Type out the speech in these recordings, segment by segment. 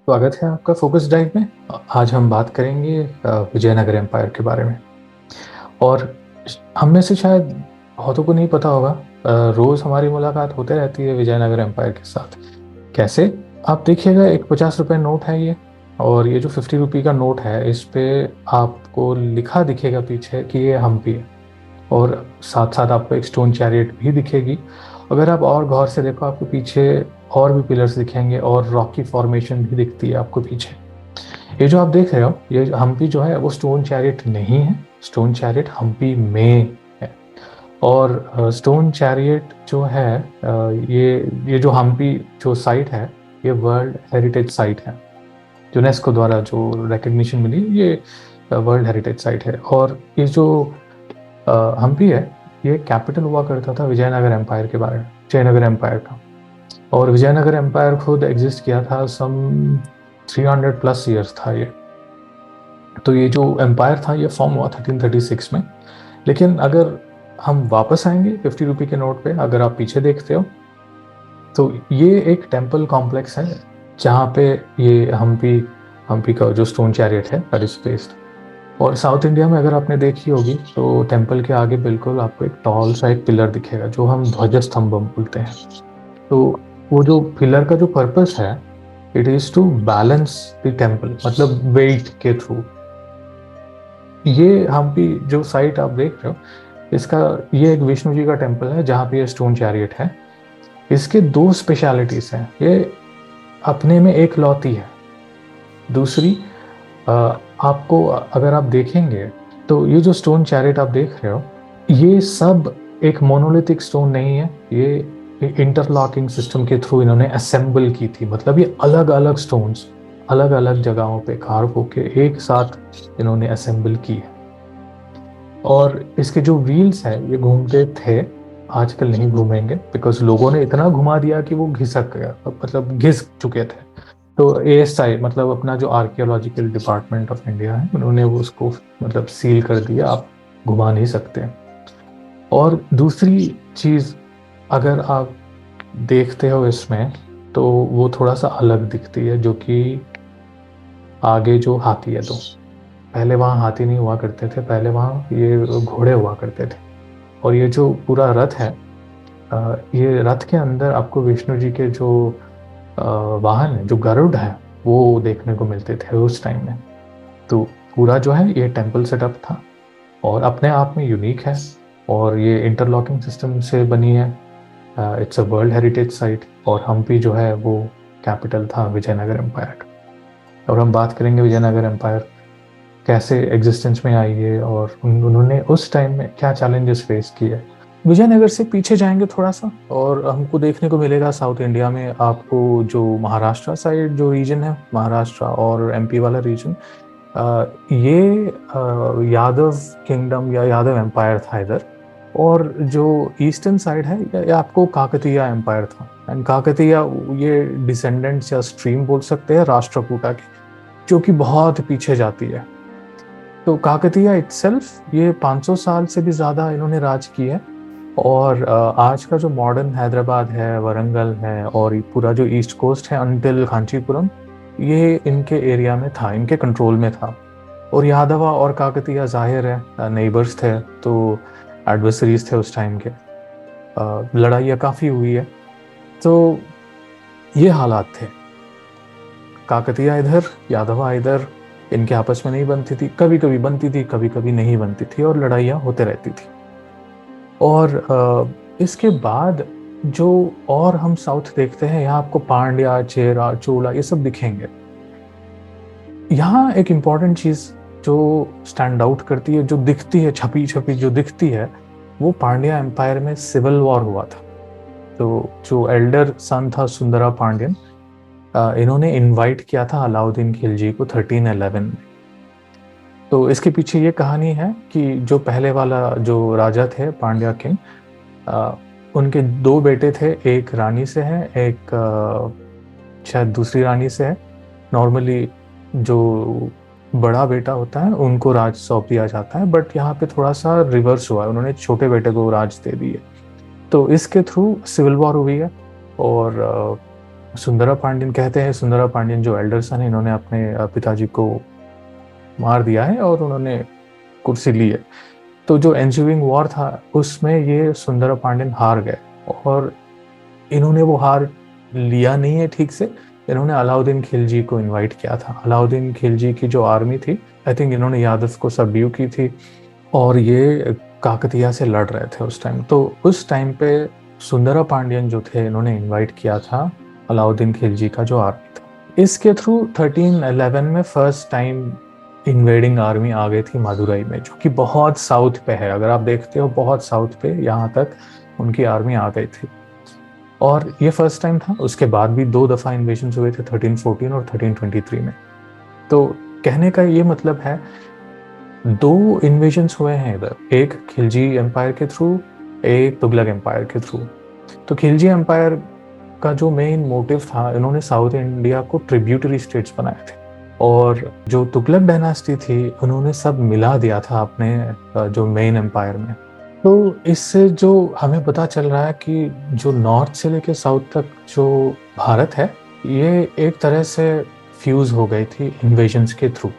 स्वागत है आपका फोकस ड्राइव में। आज हम बात करेंगे विजयनगर एम्पायर के बारे में। और हम में से शायद बहुतों को नहीं पता होगा, रोज हमारी मुलाकात होते रहती है विजयनगर एम्पायर के साथ। कैसे? आप देखिएगा, एक 50 रुपये नोट है ये, और ये जो 50 रुपये का नोट है इस पे आपको लिखा दिखेगा पीछे कि ये हम्पी है। और साथ साथ आपको एक स्टोन चैरियट भी दिखेगी। अगर आप और गौर से देखो, आपको पीछे और भी पिलर्स दिखेंगे और रॉकी फॉर्मेशन भी दिखती है आपको पीछे। ये जो आप देख रहे हो, ये हम्पी जो है वो स्टोन चैरियट नहीं है, स्टोन चैरियट हम्पी में है। और स्टोन चैरियट जो है, ये जो हम्पी जो साइट है, ये वर्ल्ड हेरिटेज साइट है। यूनेस्को द्वारा जो रिकग्निशन मिली, ये वर्ल्ड हेरिटेज साइट है। और ये जो हम्पी है, ये कैपिटल हुआ करता था विजयनगर एम्पायर के बारे में, विजयनगर एम्पायर का। और विजयनगर एम्पायर खुद एग्जिस्ट किया था सम 300+ ईयर्स था ये। तो ये जो एम्पायर था ये फॉर्म हुआ 1336 में। लेकिन अगर हम वापस आएंगे 50 रुपये के नोट पे, अगर आप पीछे देखते हो तो ये एक टेम्पल कॉम्प्लेक्स है जहाँ पे ये हम्पी हम्पी का जो स्टोन चैरियट है दैट इज प्लेस्ड। और साउथ इंडिया में अगर आपने देखी होगी तो टेम्पल के आगे बिल्कुल आपको एक टॉल सा एक पिलर दिखेगा जो हम ध्वज स्तंभम बोलते हैं। तो वो जो पिलर का जो पर्पस है, it is to balance the temple, मतलब वेट के थ्रू। ये हम्पी जो साइट आप देख रहे हो, इसका ये एक विष्णु जी का टेम्पल है जहाँ पे ये स्टोन चैरियट है। इसके दो स्पेशलिटीज हैं। ये अपने में एक लौती है। दूसरी, आपको अगर आप देखेंगे तो ये जो स्टोन चैरियट आप देख रहे हो, ये सब एक मोनोलिथिक स्टोन नहीं है। ये इंटरलॉकिंग सिस्टम के थ्रू इन्होंने असेंबल की थी। मतलब ये अलग अलग स्टोन्स अलग अलग जगहों पे कार्व होके एक साथ इन्होंने असेंबल की है। और इसके जो व्हील्स हैं ये घूमते थे, आजकल नहीं घूमेंगे बिकॉज लोगों ने इतना घुमा दिया कि वो घिसक गया, मतलब घिस चुके थे। तो एएसआई, मतलब अपना जो आर्कियोलॉजिकल डिपार्टमेंट ऑफ इंडिया है, उन्होंने वो उसको मतलब सील कर दिया, आप घुमा नहीं सकते। और दूसरी चीज, अगर आप देखते हो इसमें, तो वो थोड़ा सा अलग दिखती है, जो कि आगे जो हाथी है, तो पहले वहाँ हाथी नहीं हुआ करते थे, पहले वहाँ ये घोड़े हुआ करते थे। और ये जो पूरा रथ है, ये रथ के अंदर आपको विष्णु जी के जो वाहन है, जो गरुड़ है, वो देखने को मिलते थे उस टाइम में। तो पूरा जो है ये टेम्पल सेटअप था और अपने आप में यूनिक है। और ये इंटरलॉकिंग सिस्टम से बनी है। It's a world heritage site. और हम्पी जो है वो कैपिटल था विजयनगर एम्पायर का। और हम बात करेंगे विजयनगर एम्पायर कैसे एग्जिस्टेंस में आई है और उन्होंने उस टाइम में क्या चैलेंजेस फेस किए। विजयनगर से पीछे जाएंगे थोड़ा सा और हमको देखने को मिलेगा साउथ इंडिया में, आपको जो महाराष्ट्र साइड जो रीजन है, महाराष्ट्र और एमपी वाला रीजन, ये यादव किंगडम या यादव एम्पायर था इधर। और जो ईस्टर्न साइड है ये आपको काकतीय एम्पायर था। एंड काकतीय, ये डिसेंडेंट्स या स्ट्रीम बोल सकते हैं राष्ट्रकूटा की, जो कि बहुत पीछे जाती है। तो काकतीय इटसेल्फ ये 500 साल से भी ज़्यादा इन्होंने राज की है। और आज का जो मॉडर्न हैदराबाद है, वरंगल है और ये पूरा जो ईस्ट कोस्ट है अंटिल कांचीपुरम, ये इनके एरिया में था, इनके कंट्रोल में था। और यादवा और काकतीय जाहिर है नेबर्स थे, तो एडवर्सरीज थे उस टाइम के। लड़ाइयाँ काफ़ी हुई है। तो ये हालात थे, काकतीय इधर, यादवा इधर, इनके आपस में नहीं बनती थी, कभी कभी बनती थी, कभी कभी नहीं बनती थी, और लड़ाइयाँ होते रहती थी। और इसके बाद जो और हम साउथ देखते हैं, यहाँ आपको पांड्या, चेरा, चोला ये सब दिखेंगे। यहाँ एक इम्पॉर्टेंट चीज जो स्टैंड आउट करती है, जो दिखती है, छपी छपी जो दिखती है, वो पांड्या एम्पायर में सिविल वॉर हुआ था। तो जो एल्डर सन था सुंदरा पांड्यन, इन्होंने इनवाइट किया था अलाउद्दीन खिलजी को 1311 में। तो इसके पीछे ये कहानी है कि जो पहले वाला जो राजा थे पांड्या किंग, उनके दो बेटे थे, एक रानी से है, एक शायद दूसरी रानी से है। नॉर्मली जो बड़ा बेटा होता है उनको राज सौंप दिया जाता है, बट यहाँ पे थोड़ा सा रिवर्स हुआ है, उन्होंने छोटे बेटे को राज दे दिए। तो इसके थ्रू सिविल वॉर हुई है। और सुंदरा पांड्यन कहते हैं, सुंदरा पांड्यन जो एल्डर सन है, इन्होंने अपने पिताजी को मार दिया है और उन्होंने कुर्सी ली है। तो जो एंसुइंग वॉर था उसमें ये सुंदरा पांड्यन हार गए, और इन्होंने वो हार लिया नहीं है ठीक से। इन्होंने अलाउद्दीन खिलजी को इनवाइट किया था। अलाउद्दीन खिलजी की जो आर्मी थी, आई थिंक इन्होंने यादव को सबड्यू की थी, और ये काकतिया से लड़ रहे थे उस टाइम। तो उस टाइम पे सुंदरा पांड्यन जो थे, इन्होंने इनवाइट किया था अलाउद्दीन खिलजी का जो आर्मी था। इसके थ्रू 1311 में फर्स्ट टाइम इन्वेडिंग आर्मी आ गई थी मदुरई में, जो कि बहुत साउथ पे है। अगर आप देखते हो, बहुत साउथ पे यहाँ तक उनकी आर्मी आ गई थी, और ये फर्स्ट टाइम था। उसके बाद भी 2 दफ़ा इन्वेजन हुए थे, 1314 और 1323 में। तो कहने का ये मतलब है, 2 इन्वेजन्स हुए हैं इधर, एक खिलजी एम्पायर के थ्रू, एक तुगलक एम्पायर के थ्रू। तो खिलजी एम्पायर का जो मेन मोटिव था, इन्होंने साउथ इंडिया को ट्रिब्यूटरी स्टेट्स बनाए थे, और जो तुगलक डायनास्टी थी, उन्होंने सब मिला दिया था अपने जो मेन एम्पायर में। तो इससे जो हमें पता चल रहा है कि जो नॉर्थ से लेकर साउथ तक जो भारत है, ये एक तरह से फ्यूज हो गई थी इन्वेजन्स के थ्रू।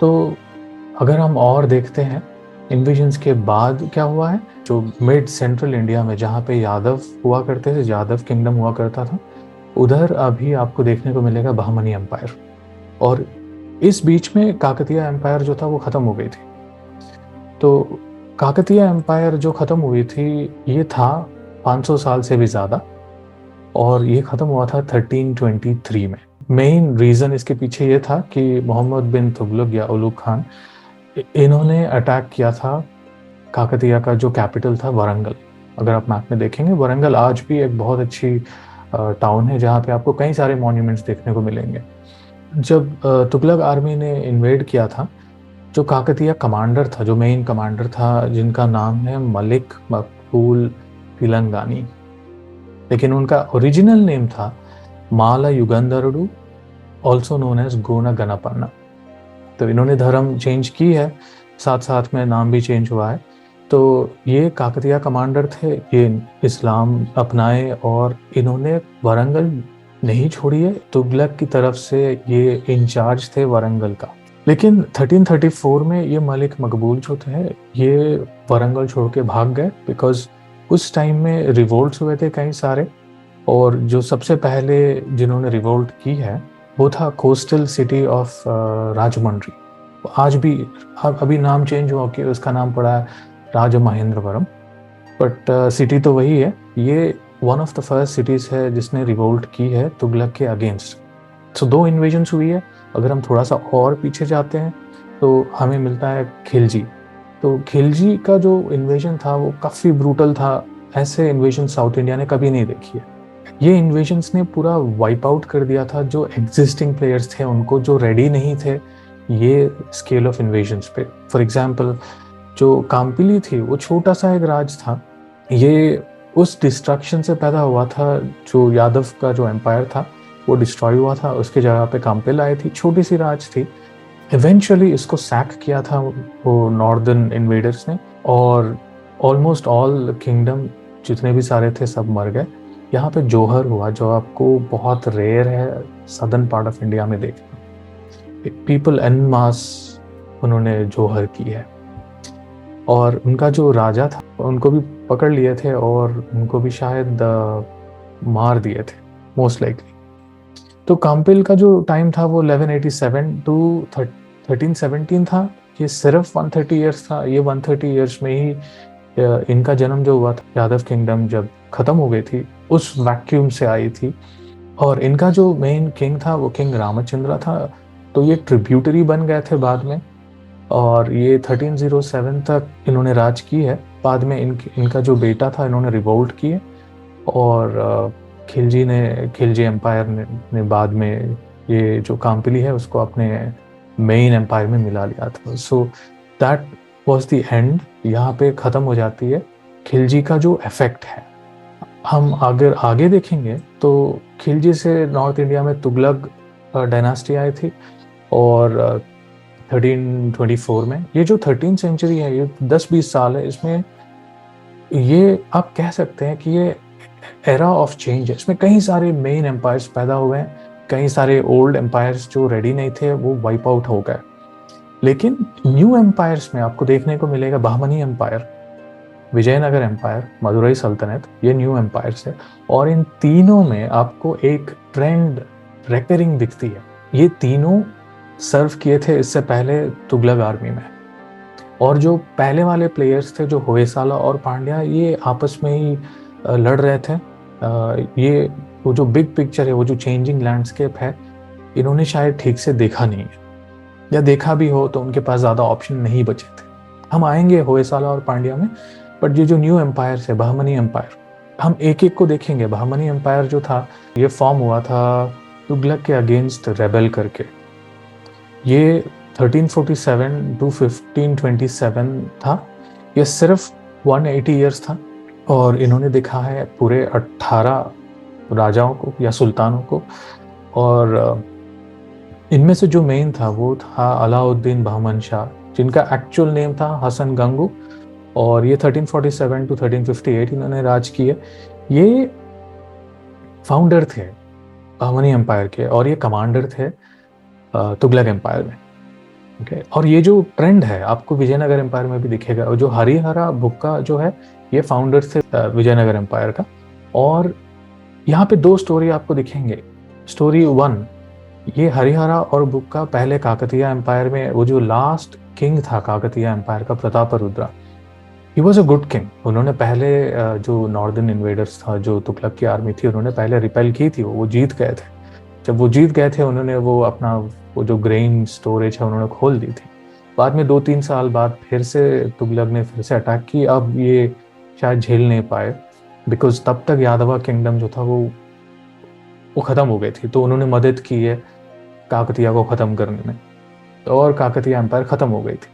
तो अगर हम और देखते हैं इन्वेजन्स के बाद क्या हुआ है, जो मिड सेंट्रल इंडिया में जहाँ पे यादव हुआ करते थे, यादव किंगडम हुआ करता था, उधर अभी आपको देखने को मिलेगा बहमनी एम्पायर। और इस बीच में काकतीय एम्पायर जो था वो खत्म हो गई थी। तो काकतीय एम्पायर जो खत्म हुई थी, ये था 500 साल से भी ज़्यादा, और ये ख़त्म हुआ था 1323 में। मेन रीज़न इसके पीछे ये था कि मोहम्मद बिन तुगलक या उलुग खान, इन्होंने अटैक किया था काकतीय का जो कैपिटल था वरंगल। अगर आप मैप में देखेंगे, वरंगल आज भी एक बहुत अच्छी टाउन है, जहाँ पे आपको कई सारे मॉन्यूमेंट्स देखने को मिलेंगे। जब तुगलक आर्मी ने इन्वेड किया था, जो काकतीय कमांडर था, जो मेन कमांडर था, जिनका नाम है मलिक मकबूल तिलंगानी, लेकिन उनका ओरिजिनल नेम था माला युगंधरुडु, ऑल्सो नोन एज गोना गनापन्ना। तो इन्होंने धर्म चेंज की है, साथ साथ में नाम भी चेंज हुआ है। तो ये काकतीय कमांडर थे, ये इस्लाम अपनाए, और इन्होंने वरंगल नहीं छोड़ी है। तुगलक की तरफ से ये इंचार्ज थे वरंगल का। लेकिन 1334 में ये मलिक मकबूल जो थे, ये वरंगल छोड़ के भाग गए, बिकॉज उस टाइम में रिवोल्ट्स हुए थे कई सारे, और जो सबसे पहले जिन्होंने रिवोल्ट की है वो था कोस्टल सिटी ऑफ राजमंड्री। आज भी, अभी नाम चेंज हुआ कि उसका नाम पड़ा है राजमहेंद्रवरम, बट सिटी तो वही है। ये one of the first cities है जिसने रिवोल्ट की है तुगलक के अगेंस्ट। सो 2 इन्वेजन्स हुई है। अगर हम थोड़ा सा और पीछे जाते हैं तो हमें मिलता है खिलजी। तो खिलजी का जो इन्वेजन था वो काफ़ी ब्रूटल था। ऐसे इन्वेजन साउथ इंडिया ने कभी नहीं देखी है। ये इन्वेजन्स ने पूरा वाइप आउट कर दिया था जो एग्जिस्टिंग प्लेयर्स थे उनको, जो रेडी नहीं थे ये स्केल ऑफ इन्वेजन्स पे। फॉर एग्जाम्पल, जो काम्पिली थी वो छोटा सा एक राज था। ये उस डिस्ट्रक्शन से पैदा हुआ था, जो यादव का जो एम्पायर था वो डिस्ट्रॉय हुआ था, उसके जगह पे काम्पिल आई थी, छोटी सी राज थी। इवेंचुअली इसको सैक किया था वो नॉर्दर्न इन्वेडर्स ने, और ऑलमोस्ट ऑल किंगडम जितने भी सारे थे सब मर गए। यहाँ पे जोहर हुआ, जो आपको बहुत रेयर है सदर्न पार्ट ऑफ इंडिया में देखना। पीपल एन मास उन्होंने जोहर की है, और उनका जो राजा था उनको भी पकड़ लिए थे, और उनको भी शायद मार दिए थे मोस्ट लाइकली। तो काम्पिल का जो टाइम था वो 1187 टू 1317 था। ये सिर्फ 130 ईयर्स था। ये 130 ईयर्स में ही इनका जन्म जो हुआ था, यादव किंगडम जब खत्म हो गई थी उस वैक्यूम से आई थी। और इनका जो मेन किंग था वो किंग रामचंद्र था। तो ये ट्रिब्यूटरी बन गए थे बाद में, और ये 1307 तक इन्होंने राज की है। बाद में इनका जो बेटा था, इन्होंने रिवोल्ट किए, और खिलजी एम्पायर ने बाद में ये जो काम्पिली है उसको अपने मेन एम्पायर में मिला लिया था। So that was the end. यहाँ पे ख़त्म हो जाती है खिलजी का जो इफेक्ट है। हम अगर आगे देखेंगे तो खिलजी से नॉर्थ इंडिया में तुगलक डायनास्टी आई थी, और 1324 में ये जो 13th सेंचुरी है, ये 10-20 साल है, इसमें ये आप कह सकते हैं कि ये एरा ऑफ चेंज है। इसमें कई सारे मेन एम्पायर्स पैदा हुए हैं, कई सारे ओल्ड एम्पायर्स जो रेडी नहीं थे वो वाइप आउट हो गए। लेकिन न्यू एम्पायर्स में आपको देखने को मिलेगा बहमनी एम्पायर, विजयनगर एम्पायर, मदुरई सल्तनत, ये न्यू एम्पायर्स है। और इन तीनों में आपको एक ट्रेंड रेकरिंग दिखती है। ये तीनों सर्व किए थे इससे पहले तुगलक आर्मी में। और जो पहले वाले प्लेयर्स थे जो होयसाला और पांड्या, ये आपस में ही लड़ रहे थे। ये वो जो बिग पिक्चर है, वो जो चेंजिंग लैंडस्केप है, इन्होंने शायद ठीक से देखा नहीं है, या देखा भी हो तो उनके पास ज़्यादा ऑप्शन नहीं बचे थे। हम आएंगे होयसाला और पांड्या में, बट ये जो न्यू एम्पायर है बहमनी एम्पायर, हम एक एक को देखेंगे। बहमनी एम्पायर जो था ये फॉर्म हुआ था तुगलक के अगेंस्ट रेबेल करके। ये 1347 टू 1527 था। ये सिर्फ 180 ईयर्स था, और इन्होंने देखा है पूरे 18 राजाओं को या सुल्तानों को। और इनमें से जो मेन था वो था अलाउद्दीन बहमन शाह, जिनका एक्चुअल नेम था हसन गंगू। और ये 1347 टू 1358 इन्होंने राज किए। ये फाउंडर थे बहमनी एम्पायर के, और ये कमांडर थे तुगलक एम्पायर में। ओके, और ये जो ट्रेंड है आपको विजयनगर एम्पायर में भी दिखेगा। और जो हरिहरा बुक्का जो है, ये फाउंडर थे विजयनगर एम्पायर का। और यहाँ पे दो स्टोरी आपको दिखेंगे। स्टोरी 1, ये हरिहरा और बुक्का पहले काकतीय एम्पायर में, वो जो लास्ट किंग था काकतीय एम्पायर का, Prataparudra, he was a good king. उन्होंने पहले जो नॉर्दर्न इन्वेडर्स था, जो तुगलक की आर्मी थी, उन्होंने पहले रिपेल की थी, वो जीत गए थे। जब वो जीत गए थे, उन्होंने वो अपना वो जो ग्रेन स्टोरेज है उन्होंने खोल दी थी। बाद में 2-3 साल बाद फिर से तुगलक ने फिर से अटैक की। अब ये शायद झेल नहीं पाए, बिकॉज तब तक यादवा किंगडम जो था वो ख़त्म हो गई थी। तो उन्होंने मदद की है काकतीय को ख़त्म करने में, और काकतीय एम्पायर ख़त्म हो गई थी।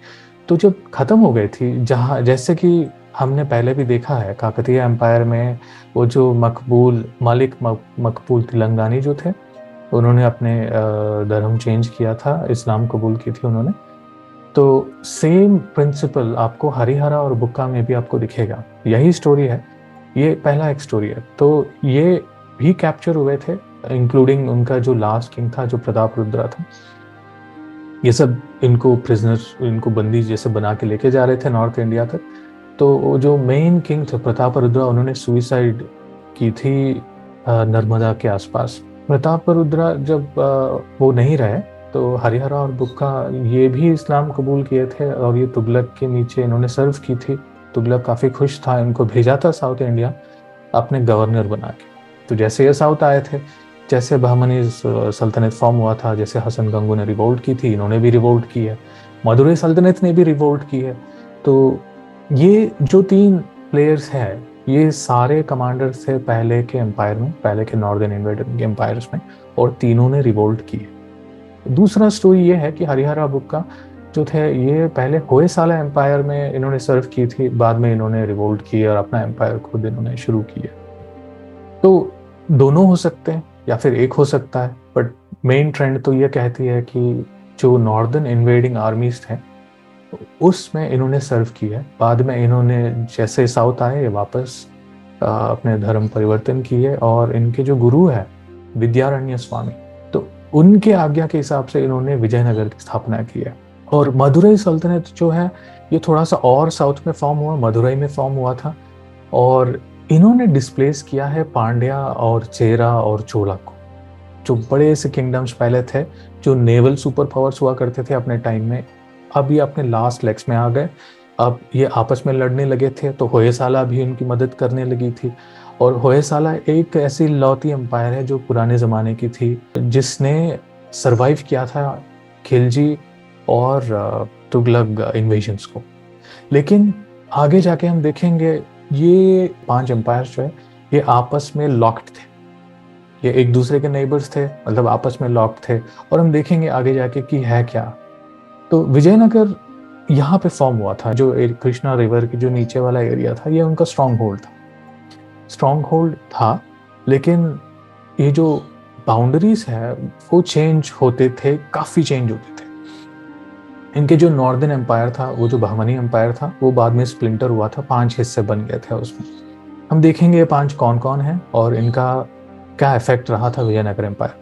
तो जब ख़त्म हो गई थी, जहाँ जैसे कि हमने पहले भी देखा है काकतीय एम्पायर में, वो जो मलिक मकबूल तिलंगानी जो थे, उन्होंने अपने धर्म चेंज किया था, इस्लाम कबूल की थी उन्होंने। तो सेम प्रिंसिपल आपको हरिहरा और बुक्का में भी आपको दिखेगा। यही स्टोरी है, ये पहला एक स्टोरी है। तो ये भी कैप्चर हुए थे, इंक्लूडिंग उनका जो लास्ट किंग था जो प्रताप रुद्रा था। ये सब इनको प्रिजनर, इनको बंदी जैसे बना के लेके जा रहे थे नॉर्थ इंडिया तक। तो वो जो मेन किंग थे प्रताप रुद्रा, उन्होंने सुइसाइड की थी नर्मदा के आसपास। प्रताप रुद्रा जब वो नहीं रहे, तो हरिहरा और बुक्का ये भी इस्लाम कबूल किए थे, और ये तुगलक के नीचे इन्होंने सर्व की थी। तुगलक काफ़ी खुश था, इनको भेजा था साउथ इंडिया अपने गवर्नर बना के। तो जैसे ये साउथ आए थे, जैसे बहमनी सल्तनत फॉर्म हुआ था, जैसे हसन गंगू ने रिवोल्ट की थी, इन्होंने भी रिवोल्ट की है। मदुरई सल्तनत ने भी रिवोल्ट की है। तो ये जो 3 प्लेयर्स हैं, ये सारे कमांडर्स थे पहले के एम्पायर में, पहले के नॉर्दर्न इन्वेडर एम्पायर्स में, और तीनों ने रिवोल्ट की है। दूसरा स्टोरी ये है कि हरिहरा बुक्का जो थे, ये पहले होयसाला एम्पायर में इन्होंने सर्व की थी, बाद में इन्होंने रिवोल्ट की और अपना एम्पायर खुद इन्होंने शुरू किया। तो दोनों हो सकते हैं या फिर एक हो सकता है, बट मेन ट्रेंड तो ये कहती है कि जो नॉर्दर्न इन्वेडिंग आर्मीज थे उसमें इन्होंने सर्व किया है। बाद में इन्होंने जैसे साउथ आए, वापस अपने धर्म परिवर्तन किए, और इनके जो गुरु है विद्यारण्य स्वामी, तो उनके आज्ञा के हिसाब से इन्होंने विजयनगर की स्थापना की है। और मदुरई सल्तनत जो है, ये थोड़ा सा और साउथ में फॉर्म हुआ, मदुरई में फॉर्म हुआ था। और इन्होंने डिस्प्लेस किया है पांड्या और चेरा और चोला को, जो बड़े से किंगडम्स पहले थे, जो नेवल सुपर पावर्स हुआ करते थे अपने टाइम में। अब ये अपने लास्ट लेग्स में आ गए। अब ये आपस में लड़ने लगे थे, तो होयसाला भी उनकी मदद करने लगी थी। और होयसाला एक ऐसी लौती एम्पायर है जो पुराने ज़माने की थी, जिसने सरवाइव किया था खिलजी और तुगलक इन्वेजन्स को। लेकिन आगे जाके हम देखेंगे ये 5 एम्पायर्स जो है, ये आपस में लॉक्ड थे। ये एक दूसरे के नेबर्स थे, मतलब आपस में लॉक्ड थे। और हम देखेंगे आगे जाके कि है क्या। तो विजयनगर यहाँ पे फॉर्म हुआ था, जो कृष्णा रिवर की जो नीचे वाला एरिया था, ये उनका स्ट्रॉन्ग होल्ड था। लेकिन ये जो बाउंड्रीज है वो चेंज होते थे, काफ़ी चेंज होते थे। इनके जो नॉर्दर्न एम्पायर था, वो जो बहमनी एम्पायर था, वो बाद में स्प्लिंटर हुआ था, 5 हिस्से बन गए थे उसमें। हम देखेंगे ये 5 कौन कौन है और इनका क्या इफेक्ट रहा था विजयनगर एम्पायर।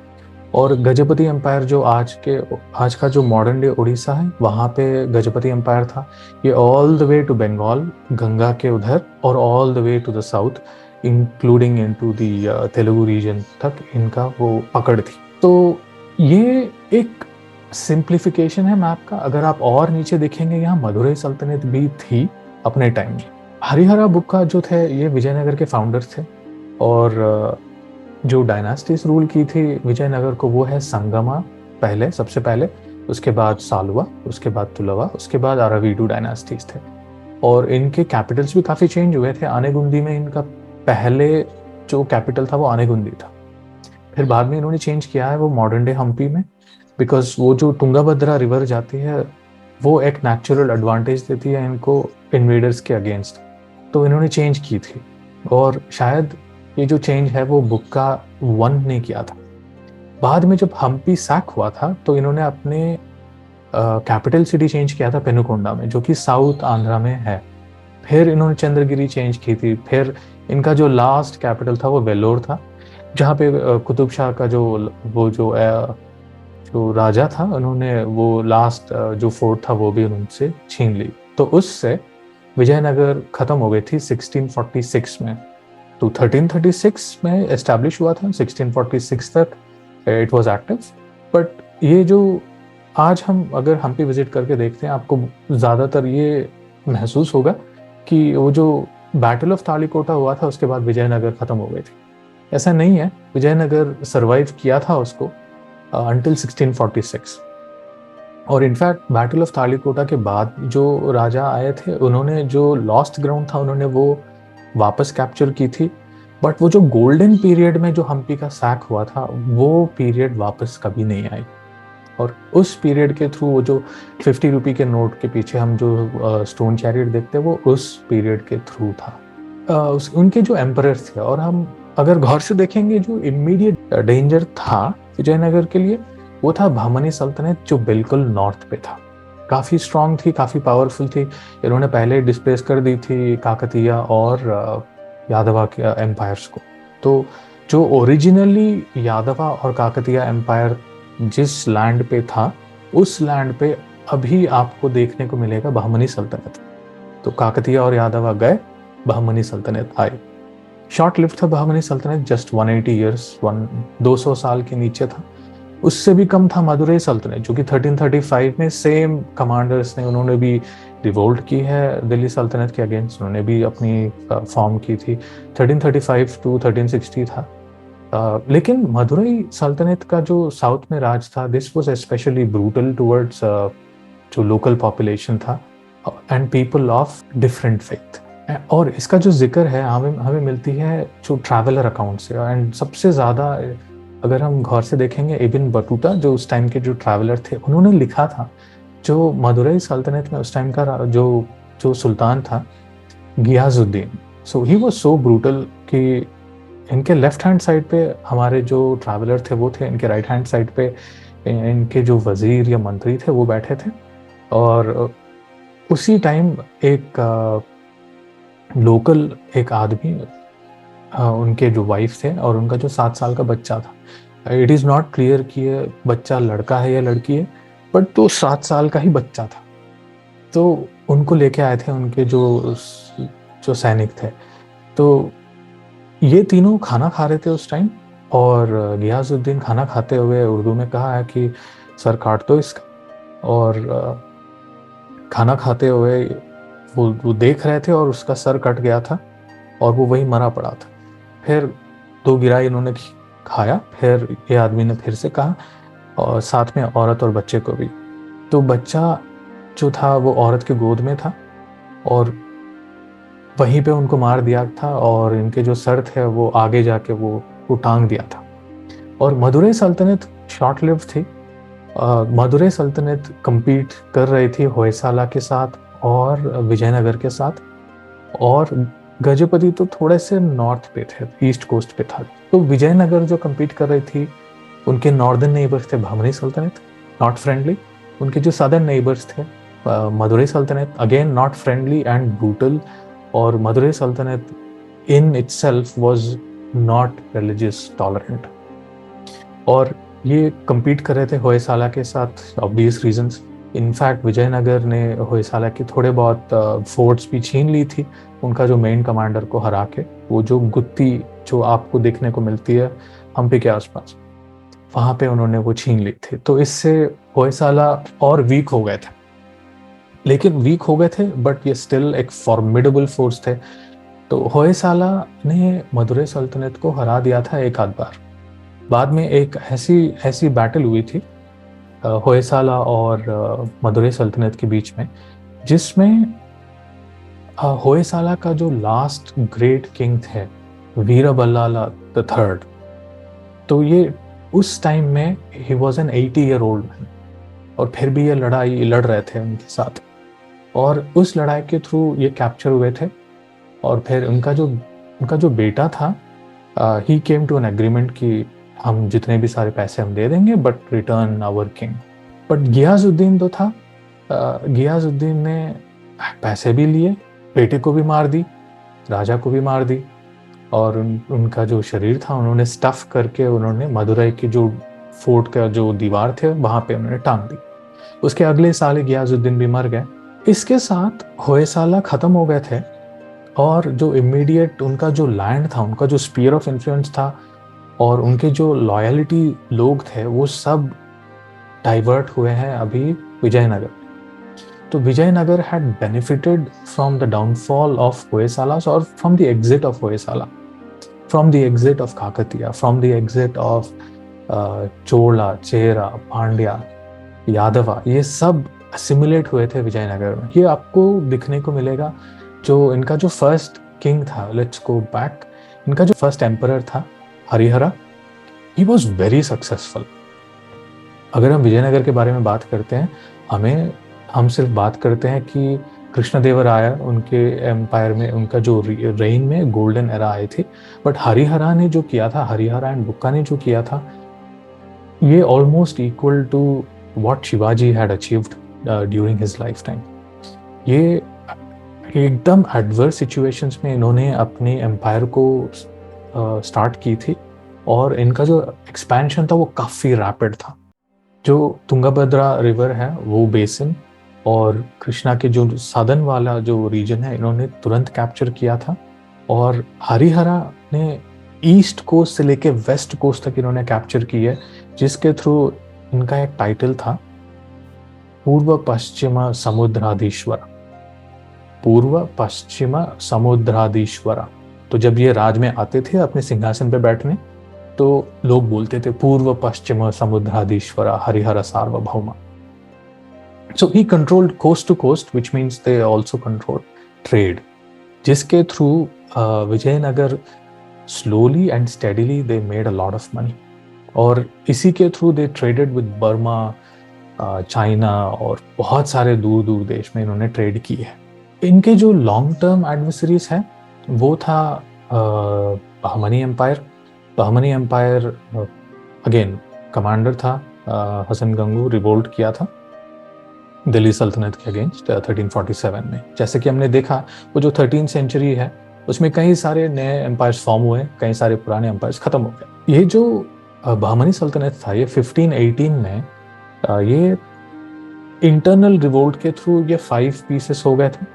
और गजपति एम्पायर जो आज का जो मॉडर्न डे उड़ीसा है, वहाँ पे गजपति एम्पायर था। ये all the way to Bengal, Ganga के उधर, और all the way to the south including into the Telugu region तक इनका वो पकड़ थी। तो ये एक सिंप्लीफिकेशन है मैप का। अगर आप और नीचे देखेंगे, यहाँ मदुरई सल्तनत भी थी अपने टाइम में। हरिहरा बुक्का जो थे ये विजयनगर के फाउंडर्स थे, और जो डायनास्टीज रूल की थी विजयनगर को वो है संगमा पहले, सबसे पहले, उसके बाद सालवा, उसके बाद तुलवा, उसके बाद अराविडु डायनास्टीज थे। और इनके कैपिटल्स भी काफ़ी चेंज हुए थे। आनेगुंदी में इनका पहले जो कैपिटल था वो आनेगुंदी था, फिर बाद में इन्होंने चेंज किया है वो मॉडर्न डे हम्पी में, बिकॉज वो जो तुंगाभद्रा रिवर जाती है वो एक नेचुरल एडवांटेज देती है इनको इन्वेडर्स के अगेंस्ट, तो इन्होंने चेंज की थी। और शायद ये जो चेंज है वो बुक्का 1 ने किया था। बाद में जब हम्पी सैक हुआ था तो इन्होंने अपने कैपिटल सिटी चेंज किया था पेनुकोंडा में, जो कि साउथ आंध्रा में है। फिर इन्होंने चंद्रगिरी चेंज की थी। फिर इनका जो लास्ट कैपिटल था वो वेल्लोर था, जहाँ पे कुतुब शाह का जो राजा था, उन्होंने वो लास्ट जो फोर्ट था वो भी उनसे छीन ली। तो उससे विजयनगर खत्म हो गई थी 1646 में। तो 1336 में एस्टैब्लिश हुआ था, 1646 तक इट वाज एक्टिव। बट ये जो आज हम अगर हम्पी विजिट करके देखते हैं, आपको ज़्यादातर ये महसूस होगा कि वो जो बैटल ऑफ तालिकोटा हुआ था उसके बाद विजयनगर खत्म हो गई थी। ऐसा नहीं है, विजयनगर सरवाइव किया था उसको अंटिल 1646। और इनफैक्ट बैटल ऑफ तालिकोटा के बाद जो राजा आए थे उन्होंने जो लॉस्ट ग्राउंड था उन्होंने वो वापस कैप्चर की थी। बट वो जो गोल्डन पीरियड में जो हम्पी का सैक हुआ था वो पीरियड वापस कभी नहीं आई। और उस पीरियड के थ्रू वो जो 50 रुपये के नोट के पीछे हम जो स्टोन चैरियट देखते हैं वो उस पीरियड के थ्रू था। उनके जो एम्परर थे, और हम अगर गौर से देखेंगे जो इमीडिएट डेंजर था विजयनगर के लिए वो था बहमनी सल्तनत, जो बिल्कुल नॉर्थ पे था। काफ़ी स्ट्रांग थी, काफ़ी पावरफुल थी। इन्होंने पहले डिस्प्लेस कर दी थी काकतीय और यादवा के एम्पायर्स को। तो जो ओरिजिनली यादवा और काकतीय एम्पायर जिस लैंड पे था उस लैंड पे अभी आपको देखने को मिलेगा बहमनी सल्तनत। तो काकतीय और यादवा गए, बहमनी सल्तनत आई। शॉर्ट लिव्ड था बहमनी सल्तनत, जस्ट 180 ईयर्स, 200 साल के नीचे था। उससे भी कम था मदुरई सल्तनत, जो कि 1335 में सेम कमांडर्स ने, उन्होंने भी रिवोल्ट की है दिल्ली सल्तनत के अगेंस्ट, उन्होंने भी अपनी फॉर्म की थी। 1335 टू 1360 था। लेकिन मदुरई सल्तनत का जो साउथ में राज था, this was specially brutal towards जो लोकल पॉपुलेशन था and people of different faith. और इसका जो जिक्र है हमें मिलती है जो ट्रैवलर अकाउंट से। एंड सबसे ज़्यादा अगर हम गौर से देखेंगे, इब्न बतूता जो उस टाइम के जो ट्रैवलर थे उन्होंने लिखा था जो मदुरई सल्तनत में उस टाइम का जो सुल्तान था गियाजुद्दीन, सो ही वाज सो ब्रूटल कि इनके लेफ्ट हैंड साइड पे हमारे जो ट्रैवलर थे वो थे, इनके राइट हैंड साइड पे इनके जो वजीर या मंत्री थे वो बैठे थे। और उसी टाइम एक लोकल एक आदमी, उनके जो वाइफ थे और उनका जो 7 साल का बच्चा था, इट इज़ नॉट क्लियर कि ये बच्चा लड़का है या लड़की है, बट तो 7 साल का ही बच्चा था। तो उनको लेके आए थे उनके जो सैनिक थे। तो ये तीनों खाना खा रहे थे उस टाइम, और गियाजुद्दीन खाना खाते हुए उर्दू में कहा है कि सर काट दो इसका। और खाना खाते हुए वो देख रहे थे और उसका सर कट गया था और वो वही मरा पड़ा था। फिर 2 गिराई इन्होंने खाया, फिर ये आदमी ने फिर से कहा, और साथ में औरत और बच्चे को भी। तो बच्चा जो था वो औरत के गोद में था और वहीं पे उनको मार दिया था, और इनके जो सर थे वो आगे जाके वो टांग दिया था। और मदुरई सल्तनत शॉर्ट लिव थी। मदुरई सल्तनत compete कर रही थी होयसाला के साथ और विजयनगर के साथ, और गजपति तो थोड़े से नॉर्थ पे थे, ईस्ट कोस्ट पे था। तो विजयनगर जो compete कर रही थी, उनके नॉर्दर्न नेबर्स थे बहमनी सल्तनत, नॉट फ्रेंडली। उनके जो सदर्न नेबर्स थे मदुरई सल्तनत, again not friendly and brutal. और मदुरई सल्तनत in itself was not religious tolerant. और ये compete कर रहे थे होयसाला के साथ obvious reasons. इनफैक्ट विजयनगर ने होयसाला की थोड़े बहुत फोर्ट्स भी छीन ली थी उनका जो मेन कमांडर को हरा के, वो जो गुत्ती जो आपको देखने को मिलती है हम्पी के आसपास, वहां पे उन्होंने वो छीन ली थी। तो इससे होयसाला और वीक हो गए थे, लेकिन वीक हो गए थे बट ये स्टिल एक फॉर्मिडेबल फोर्स थे। तो होयसाला ने मदुरै सल्तनत को हरा दिया था एक आध बार। बाद में एक ऐसी बैटल हुई थी होयसाला और मदुरै सल्तनत के बीच में, जिसमें होयसाला का जो लास्ट ग्रेट किंग थे वीरबल्लाला द थर्ड, तो ये उस टाइम में he was an 80 year old man, और फिर भी ये लड़ाई लड़ रहे थे उनके साथ, और उस लड़ाई के थ्रू ये कैप्चर हुए थे। और फिर उनका जो बेटा था, he came to an agreement कि हम जितने भी सारे पैसे हम दे देंगे but return our king. But Ghiyasuddin तो था, गियाजुद्दीन ने पैसे भी लिए, बेटे को भी मार दी, राजा को भी मार दी, और उनका जो शरीर था उन्होंने स्टफ करके उन्होंने मदुरै की जो फोर्ट का जो दीवार थे वहां पे उन्होंने टांग दी। उसके अगले साल गियाजुद्दीन भी मर गए। इसके साथ होयसाला खत्म हो गए थे, और जो इमीडिएट उनका जो लैंड था, उनका जो स्पीयर ऑफ इन्फ्लुएंस था, और उनके जो लॉयल्टी लोग थे, वो सब डाइवर्ट हुए हैं अभी विजयनगर। तो Vijayanagar had benefited from the downfall of Hoysala, or from the exit of Hoysala, from the exit of Kakatiya, from the exit of Chola, Chera, Pandya, यादवा, ये सब असिमुलेट हुए थे विजयनगर में। ये आपको दिखने को मिलेगा। जो इनका जो फर्स्ट किंग था, लेट्स गो बैक, इनका जो फर्स्ट एम्परर था Harihara, he was very successful. अगर हम विजयनगर के बारे में बात करते हैं, हम सिर्फ बात करते हैं कि कृष्णदेवराय उनके एम्पायर में, उनका जो रेन में गोल्डन एरा आए थे, बट हरिहरा ने जो किया था, हरिहरा एंड बुक्का ने जो किया था, ये almost equal to what Shivaji had achieved during his life time. ये एकदम एडवर्स सिचुएशंस में इन्होंने अपने एम्पायर को स्टार्ट की थी, और इनका जो एक्सपेंशन था वो काफ़ी रैपिड था। जो तुंगभद्रा रिवर है वो बेसिन और कृष्णा के जो सदर्न वाला जो रीजन है, इन्होंने तुरंत कैप्चर किया था। और हरिहरा ने ईस्ट कोस्ट से लेके वेस्ट कोस्ट तक इन्होंने कैप्चर की है, जिसके थ्रू इनका एक टाइटल था पूर्व पश्चिम समुद्राधीश्वर, पूर्व पश्चिम समुद्राधीश्वरा। तो जब ये राज में आते थे अपने सिंहासन पे बैठने, तो लोग बोलते थे पूर्व पश्चिम समुद्राधीश्वरा Harihar सार्वभौमा। So he controlled coast to coast, which means they also controlled trade, जिसके through Vijayanagara slowly and steadily they made a lot of money, और इसी के through they traded with Burma, China, और बहुत सारे दूर दूर देश में इन्होंने ट्रेड की है। इनके जो लॉन्ग टर्म एडवर्सरीज हैं वो था Bahmani empire. Bahmani empire again commander था हसन गंगू, रिवोल्ट किया था दिल्ली सल्तनत के अगेंस्ट 1347 में। जैसे कि हमने देखा, वो जो 13th सेंचुरी है उसमें कई सारे नए एम्पायर्स फॉर्म हुए, कई सारे पुराने एम्पायर्स खत्म हो गए। ये जो बहमनी सल्तनत था, ये 1518 में ये इंटरनल रिवोल्ट के थ्रू ये 5 पीसेस हो गए थे।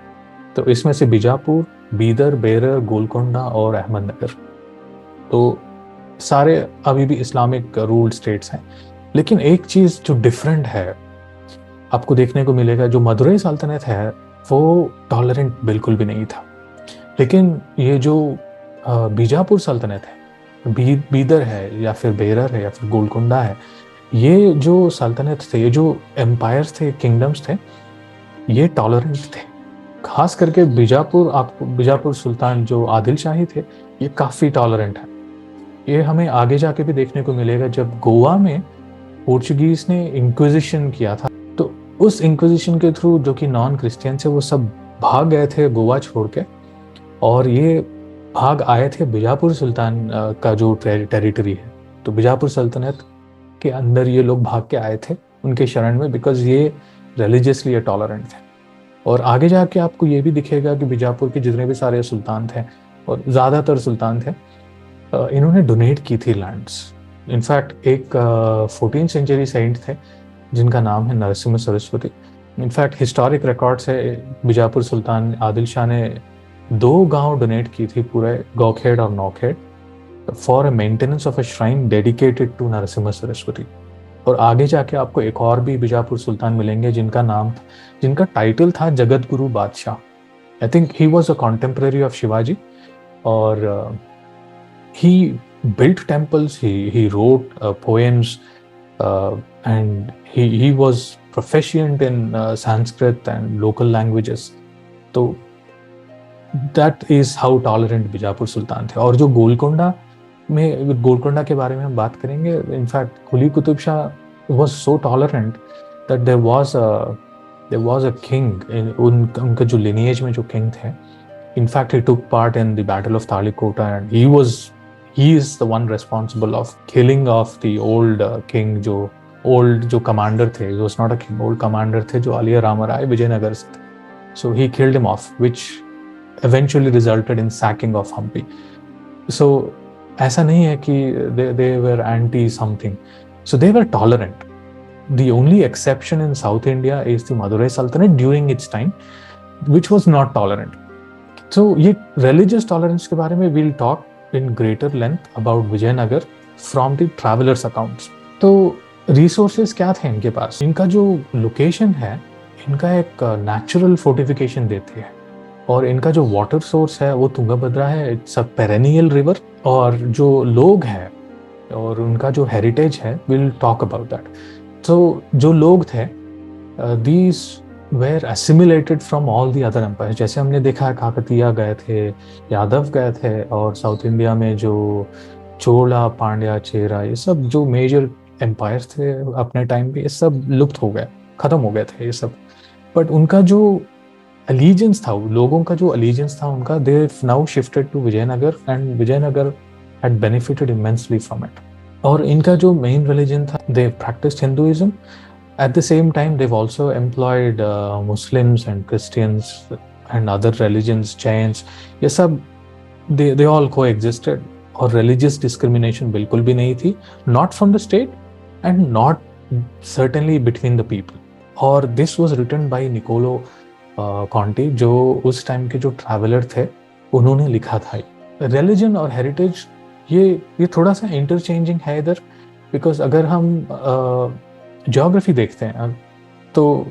तो इसमें से बीजापुर, बीदर, बेरर, गोलकोंडा और अहमदनगर, तो सारे अभी भी इस्लामिक रूल्ड स्टेट्स हैं। लेकिन एक चीज जो डिफरेंट है आपको देखने को मिलेगा, जो मदुरै सल्तनत है वो टॉलरेंट बिल्कुल भी नहीं था। लेकिन ये जो बीजापुर सल्तनत है, बीदर है या फिर बेरर है या फिर गोलकोंडा है, ये जो सल्तनत थे, ये जो एम्पायर्स थे, किंगडम्स थे, ये टॉलरेंट थे। खास करके बीजापुर सुल्तान जो आदिल शाही थे, ये काफ़ी टॉलरेंट है। ये हमें आगे जाके भी देखने को मिलेगा। जब गोवा में पोर्चुगीज ने इंक्विजिशन किया था, तो उस इंक्विजिशन के थ्रू जो कि नॉन क्रिश्चियन थे वो सब भाग गए थे गोवा छोड़ के, और ये भाग आए थे बीजापुर सुल्तान का जो टेरिटरी है। तो बीजापुर सल्तनत के अंदर ये लोग भाग के आए थे उनके शरण में, बिकॉज ये रिलीजियसली टॉलरेंट थे। और आगे जाके आपको ये भी दिखेगा कि बीजापुर के जितने भी सारे सुल्तान थे और ज़्यादातर सुल्तान थे, इन्होंने डोनेट की थी लैंड्स। इनफैक्ट एक 14th सेंचुरी सेंट थे जिनका नाम है Narasimha Saraswati. In fact historic records है, बीजापुर सुल्तान आदिल शाह ने 2 गांव डोनेट की थी पूरे, गौखेड़ और Naukhed, for a maintenance of a shrine dedicated to Narasimha Saraswati. और आगे जाके आपको एक और भी बीजापुर सुल्तान मिलेंगे जिनका टाइटल था जगत गुरु बादशाह। I think he was a contemporary of Shivaji, और he built temples, he wrote poems, and he was proficient in Sanskrit and local languages. तो that is how tolerant Bijapur सुल्तान थे। और जो गोलकोंडा के बारे में हम बात करेंगे, in fact Quli Qutb Shah was so tolerant that there was a king, उनका जो लिनिएज में जो किंग थे, in fact he took part in the battle of Talikota, and he is the one responsible of killing of the old king, जो commander थे, जो not a king, old commander थे, जो अलिया रामराय विजयनगर से थे। So he killed him off, which eventually resulted in sacking of Hampi. So ऐसा नहीं है कि they were anti something. So they were tolerant. The only exception in South India is the Madurai Sultanate during its time, which was not tolerant. So ये religious tolerance के बारे में we'll talk in greater length about Vijayanagar from the travelers accounts. तो resources क्या थे इनके पास? इनका जो location है, इनका एक natural fortification देती है, और इनका जो वाटर सोर्स है वो तुंगभद्रा है, इट्स अ पेरेनियल रिवर। और जो लोग हैं और उनका जो हेरिटेज है, विल टॉक अबाउट दैट। तो जो लोग थे, these were assimilated from all the other empire. जैसे हमने देखा है, काकतीय गए थे, यादव गए थे, और साउथ इंडिया में जो चोला, पांड्या, चेरा, ये सब जो मेजर एम्पायर थे अपने टाइम पे, ये सब लुप्त हो गए, खत्म हो गए थे ये सब। बट उनका जो अलीजेंस था, लोगों का जो अलीजेंस था उनका, they now shifted to Vijayanagara, and Vijayanagara had benefited immensely from it. और इनका जो मेन रिलीजन था, they practised Hinduism. At the same time they've also employed Muslims and Christians and other religions, Jains, ये सब they all coexisted। और religious discrimination बिल्कुल भी नहीं थी, not from the state and not certainly between the people। और this was written by Niccolo कॉन्टी, जो उस टाइम के जो ट्रैवलर थे, उन्होंने लिखा था। रिलीजन और हेरिटेज ये थोड़ा सा इंटरचेंजिंग है इधर, बिकॉज अगर हम ज्योग्राफी देखते हैं तो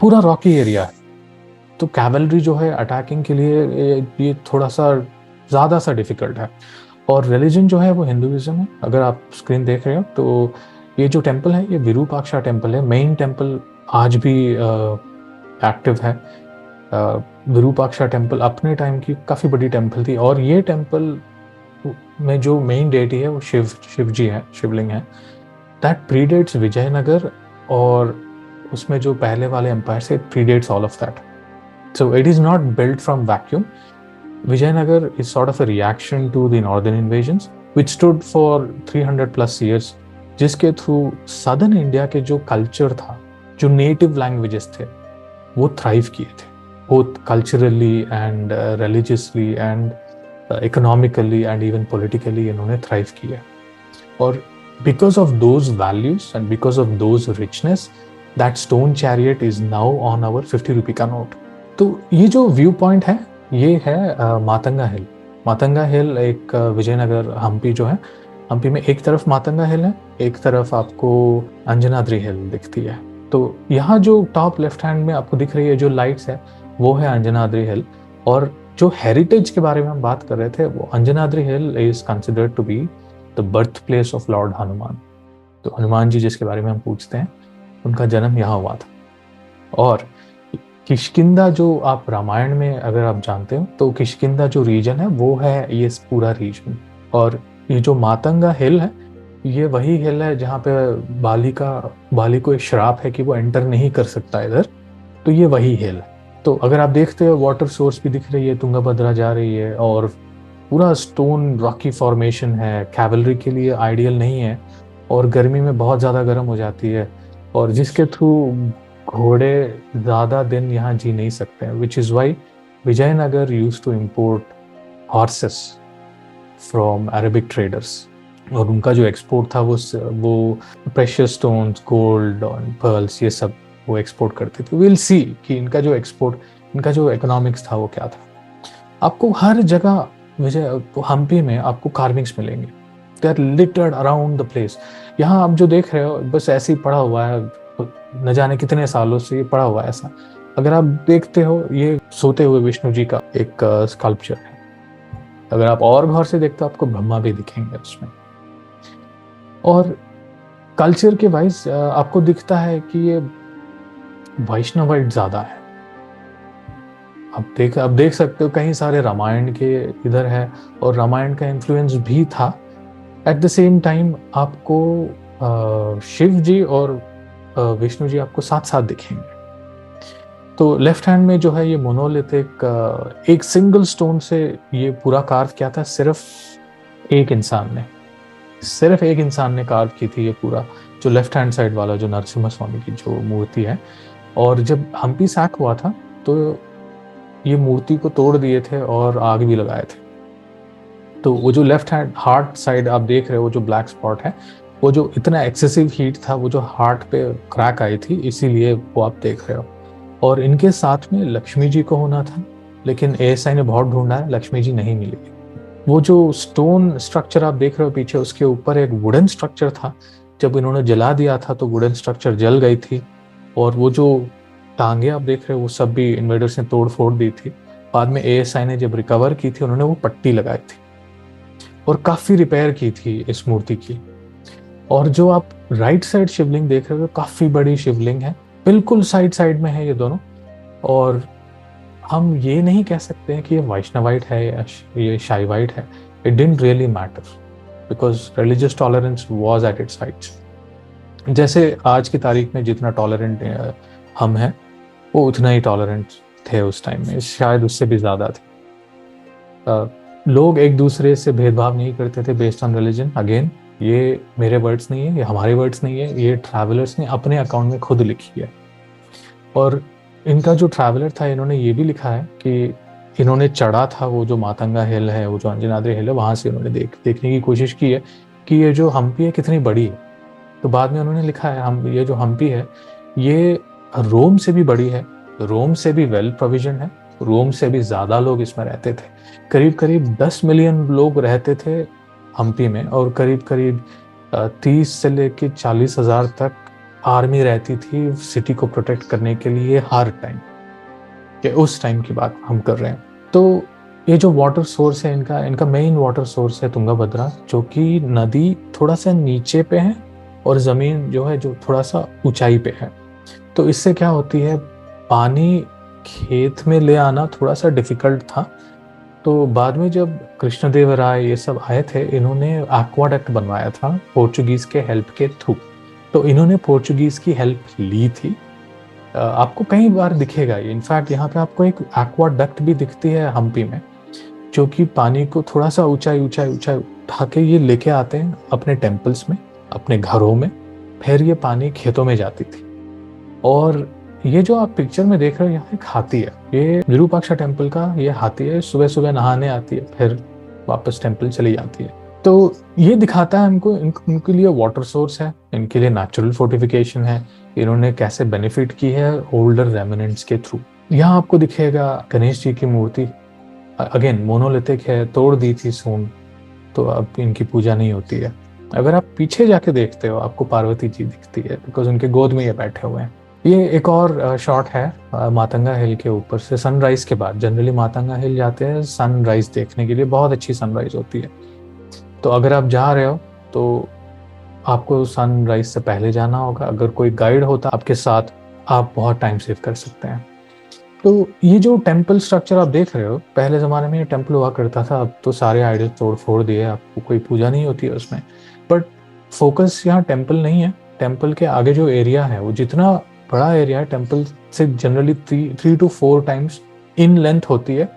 पूरा रॉकी एरिया है, तो कैवलरी जो है अटैकिंग के लिए ये थोड़ा सा ज़्यादा सा डिफिकल्ट है। और रिलीजन जो है वो हिंदुइज्म है। अगर आप स्क्रीन देख रहे हो तो ये जो टेम्पल है, ये विरूपाक्षा टेम्पल है। मेन टेम्पल आज भी एक्टिव है। विरूपाक्षा टेम्पल अपने टाइम की काफ़ी बड़ी टेम्पल थी, और ये टेम्पल में जो मेन डेटी है वो शिव जी है, शिवलिंग है। दैट प्रीडेट्स विजयनगर, और उसमें जो पहले वाले एम्पायर से predates all of that. So it is not built from vacuum. Vijayanagara is sort of a reaction to the northern invasions which stood for 300+ years, जिसके थ्रू सदर्न इंडिया के जो कल्चर था, जो नेटिव लैंग्वेजेस थे, वो thrive किए थे, both culturally and religiously and economically and even politically इन्होंने थ्राइव किया। और because of those values and because of those richness, that stone chariot is now on our 50 rupee का नोट। तो ये जो व्यू पॉइंट है, ये है मातंगा हिल। मातंगा हिल एक विजयनगर, हम्पी जो है, हम्पी में एक तरफ मातंगा हिल है, एक तरफ आपको अंजनाद्री हिल दिखती है। तो यहाँ जो टॉप लेफ्ट हैंड में आपको दिख रही है जो लाइट्स है, वो है अंजनाद्री हिल। और जो हेरिटेज के बारे में हम बात कर रहे थे, वो Anjanadri hill is considered to be the birth place of lord Hanuman. तो हनुमान जी जिसके बारे में हम पूछते हैं, उनका जन्म यहाँ हुआ था। और किष्किंधा, जो आप रामायण में अगर आप जानते हो, तो किष्किंधा जो रीजन है वो है ये पूरा रीजन। और ये जो मातंगा हिल है, ये वही हिल है जहाँ पे बाली को एक श्राप है कि वो एंटर नहीं कर सकता इधर, तो ये वही हिल है। तो अगर आप देखते हो, वाटर सोर्स भी दिख रही है, तुंगभद्रा जा रही है, और पूरा स्टोन रॉकी फॉर्मेशन है, कैवलरी के लिए आइडियल नहीं है, और गर्मी में बहुत ज़्यादा गर्म हो जाती है, और जिसके थ्रू घोड़े ज़्यादा दिन यहाँ जी नहीं सकते हैं, which is why Vijayanagara used to import horses from Arabic traders, और उनका जो एक्सपोर्ट था वो प्रेशियस स्टोन्स, गोल्ड और पर्ल्स, ये सब वो एक्सपोर्ट करते थे। विल सी कि इनका जो एक्सपोर्ट, इनका जो इकोनॉमिक्स था वो क्या था। आपको हर जगह विजय हम्पी में आपको कार्विंग्स मिलेंगे, they are littered around the place. यहाँ आप जो देख रहे हो बस ऐसे ही पड़ा हुआ है, न जाने कितने सालों से ये पड़ा हुआ है ऐसा। अगर आप देखते हो ये सोते हुए विष्णु जी का एक स्कल्पचर है। अगर आप और गौर से देखते हो आपको ब्रह्मा भी दिखेंगे उसमें। और कल्चर के वाइज आपको दिखता है कि ये वैष्णवाइट ज्यादा है। आप देख सकते हो कहीं सारे रामायण के इधर है, और रामायण का इन्फ्लुएंस भी था। एट द सेम टाइम आपको शिव जी और विष्णु जी आपको साथ साथ दिखेंगे। तो लेफ्ट हैंड में जो है ये मोनोलिथिक एक सिंगल स्टोन से ये पूरा कार्व किया था। सिर्फ एक इंसान ने कार्व की थी ये पूरा, जो लेफ्ट हैंड साइड वाला जो नरसिम्हा स्वामी की जो मूर्ति है। और जब हम्पी सैक हुआ था तो ये मूर्ति को तोड़ दिए थे और आग भी लगाए थे। तो वो जो लेफ्ट हैंड हार्ट साइड आप देख रहे हो, जो ब्लैक स्पॉट है, वो जो इतना एक्सेसिव हीट था, वो जो हार्ट पे क्रैक आई थी, इसीलिए वो आप देख रहे हो। और इनके साथ में लक्ष्मी जी को होना था, लेकिन एएसआई ने बहुत ढूंढा है, लक्ष्मी जी नहीं मिली। वो जो स्टोन स्ट्रक्चर आप देख रहे हो पीछे, उसके ऊपर एक वुडन स्ट्रक्चर था। जब इन्होंने जला दिया था तो वुडन स्ट्रक्चर जल गई थी, और वो जो टांगे आप देख रहे हो वो सब भी इन्वेडर्स ने तोड़ फोड़ दी थी। बाद में एएसआई ने जब रिकवर की थी, उन्होंने वो पट्टी लगाई थी और काफी रिपेयर की थी इस मूर्ति की। और जो आप राइट साइड शिवलिंग देख रहे हो, काफी बड़ी शिवलिंग है, बिल्कुल साइड साइड में है ये दोनों। और हम ये नहीं कह सकते हैं कि ये वैष्णवाइट है या ये शाइवाइट है। It didn't really matter because religious tolerance was at its Heights. जैसे आज की तारीख में जितना टॉलरेंट हम हैं, वो उतना ही टॉलरेंट थे उस टाइम में, शायद उससे भी ज्यादा थे। लोग एक दूसरे से भेदभाव नहीं करते थे बेस्ड ऑन रिलीजन। अगेन, ये मेरे वर्ड्स नहीं है, ये हमारे वर्ड्स नहीं है, ये ट्रैवलर्स ने अपने अकाउंट में खुद लिखी है। और इनका जो ट्रैवलर था, इन्होंने ये भी लिखा है कि इन्होंने चढ़ा था वो जो मातंगा हिल है, वो जो अंजनाद्री हिल है, वहां से इन्होंने देखने की कोशिश की है कि ये जो हम्पी है कितनी बड़ी है। तो बाद में उन्होंने लिखा है हम ये जो हम्पी है ये रोम से भी बड़ी है, रोम से भी वेल प्रोविजन है, रोम से भी ज्यादा लोग इसमें रहते थे। करीब करीब 10 मिलियन लोग रहते थे हम्पी में, और करीब करीब 30 से लेकर 40,000 तक आर्मी रहती थी सिटी को प्रोटेक्ट करने के लिए हर टाइम। कि उस टाइम की बात हम कर रहे हैं। तो ये जो वाटर सोर्स है इनका मेन वाटर सोर्स है तुंगाभद्रा, जो कि नदी थोड़ा सा नीचे पे है और जमीन जो है जो थोड़ा सा ऊंचाई पे है। तो इससे क्या होती है, पानी खेत में ले आना थोड़ा सा डिफिकल्ट था। तो बाद में जब कृष्णदेवराय ये सब आए थे, इन्होंने एक्वाडक्ट बनवाया था पोर्चुगीज के हेल्प के थ्रू। तो इन्होंने पोर्चुगीज की हेल्प ली थी। आपको कई बार दिखेगा ये, इनफैक्ट यहाँ पे आपको एक एक्वाडक्ट भी दिखती है हम्पी में, जो कि पानी को थोड़ा सा ऊंचाई ऊंचाई ऊंचाई उठा के ये लेके आते हैं अपने टेम्पल्स में, अपने घरों में, फिर ये पानी खेतों में जाती थी। और ये जो आप पिक्चर में देख रहे हो, यहाँ एक हाथी है, ये विरूपाक्षा टेम्पल का ये हाथी है। सुबह सुबह नहाने आती है, फिर वापस टेम्पल चली जाती है। तो ये दिखाता है हमको इनके लिए वाटर सोर्स है, इनके लिए नेचुरल फोर्टिफिकेशन है, इन्होंने कैसे बेनिफिट की है ओल्डर रेमिनेंट्स के थ्रू। यहाँ आपको दिखेगा गणेश जी की मूर्ति, अगेन मोनोलिथिक है, तोड़ दी थी सून, तो अब इनकी पूजा नहीं होती है। अगर आप पीछे जाके देखते हो आपको पार्वती जी दिखती है, बिकॉज उनके गोद में ये बैठे हुए हैं। ये एक और शॉट है मातंगा हिल के ऊपर से सनराइज के बाद। जनरली मातंगा हिल जाते हैं सनराइज देखने के लिए, बहुत अच्छी सनराइज होती है। तो अगर आप जा रहे हो तो आपको सनराइज से पहले जाना होगा। अगर कोई गाइड होता आपके साथ, आप बहुत टाइम सेव कर सकते हैं। तो ये जो टेम्पल स्ट्रक्चर आप देख रहे हो, पहले ज़माने में ये टेम्पल हुआ करता था, अब तो सारे आइडल तोड़ फोड़ दिए, आपको कोई पूजा नहीं होती है उसमें। बट फोकस यहाँ टेम्पल नहीं है, टेम्पल के आगे जो एरिया है वो जितना बड़ा एरिया है, टेम्पल से generally 3 to 4 times in length होती है,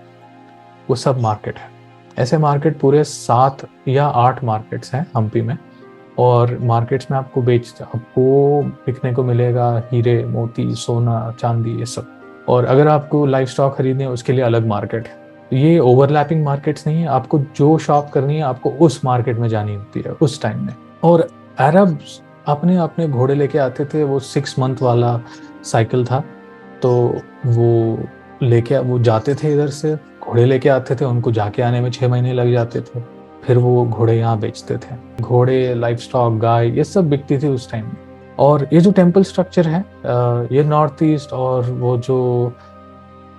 वो सब मार्केट है। ऐसे मार्केट पूरे 7 या 8 मार्केट्स हैं हम्पी में। और मार्केट्स में आपको बिकने को मिलेगा हीरे, मोती, सोना, चांदी, ये सब। और अगर आपको लाइफ स्टॉक खरीदने है उसके लिए अलग मार्केट है। ये ओवरलैपिंग मार्केट्स नहीं है, आपको जो शॉप करनी है आपको उस मार्केट में जानी होती है उस टाइम में। और अरब्स अपने अपने घोड़े लेके आते थे, वो 6 मंथ वाला साइकिल था, तो वो वो जाते थे इधर से, घोड़े लेके आते थे, उनको जाके आने में 6 महीने लग जाते थे, फिर वो घोड़े यहाँ बेचते थे। घोड़े, लाइफ स्टॉक, गाय, ये सब बिकती थी उस टाइम में। और ये जो टेम्पल स्ट्रक्चर है, ये नॉर्थ ईस्ट और वो जो